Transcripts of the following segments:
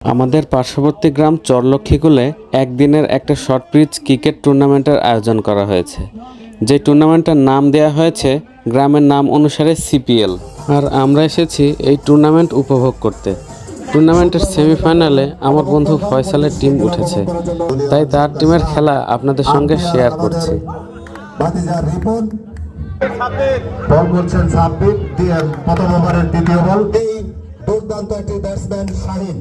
আমাদের পার্শ্ববর্তী গ্রাম চরলক্ষ্মীকুলে একদিনের একটা শর্ট পিচ ক্রিকেট টুর্নামেন্টের আয়োজন করা হয়েছে। যে টুর্নামেন্টের নাম দেওয়া হয়েছে গ্রামের নাম অনুসারে সিপিএল। আর আমরা এসেছি এই টুর্নামেন্ট উপভোগ করতে। টুর্নামেন্টের সেমিফাইনালে আমার বন্ধু ফয়সালের টিম উঠেছে, তাই তার টিমের খেলা আপনাদের সঙ্গে শেয়ার করছি। বল করছেন সাব্বির, প্রথম ওভারের দ্বিতীয় বল। এই দুর্দান্ত একটি ব্যাটসম্যান শাহিন,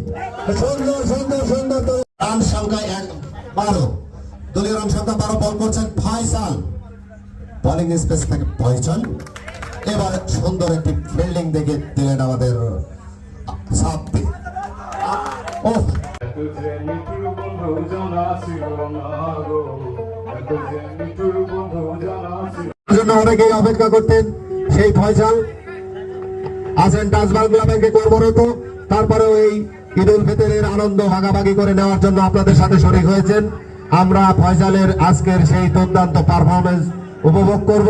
সুন্দর সুন্দর সুন্দর রান সংখ্যা 12, দলীয় রান সংখ্যা 12। বল করছেন ফয়সাল, বোলিং স্পেস থেকে ফয়সাল। এবার সুন্দর একটি ফিল্ডিং দেখে দিলেন আমাদের সাব্বির। জন্য অনেকেই অপেক্ষা করতেন সেই ফয়সাল আছেন টাচবাংলা ব্যাংকে কর্মরত। তারপরেও এই ঈদ উল ফিতরের আনন্দ ভাগাভাগি করে নেওয়ার জন্য আপনাদের সাথে শরীক হয়েছেন। আমরা ফয়সালের আজকের সেই দুর্দান্ত পারফরমেন্স উপভোগ করব।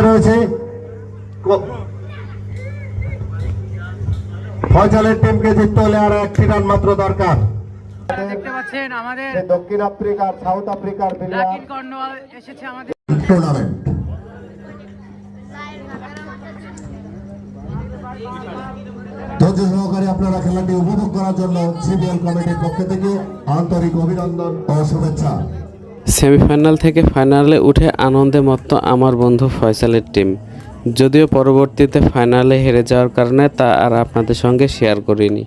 রয়েছে ফয়সালের টিমকে জিততে হলে আর একটি রান মাত্র দরকার। দেখতে পাচ্ছেন আমাদের দক্ষিণ আফ্রিকার সাউথ আফ্রিকার কর্নওয়াল এসেছে আমাদের টুর্নামেন্ট। ধৈর্য সহকারে আপনারা খেলাটি উপভোগ করার জন্য সিবিএল কমিটির পক্ষ থেকে আন্তরিক অভিনন্দন ও শুভেচ্ছা। সেমিফাইনাল থেকে ফাইনালে উঠে আনন্দে মত্ত আমার বন্ধু ফয়সালের টিম, যদিও পরবর্তীতে ফাইনালে হেরে যাওয়ার কারণে তা আর আপনাদের সঙ্গে শেয়ার করিনি।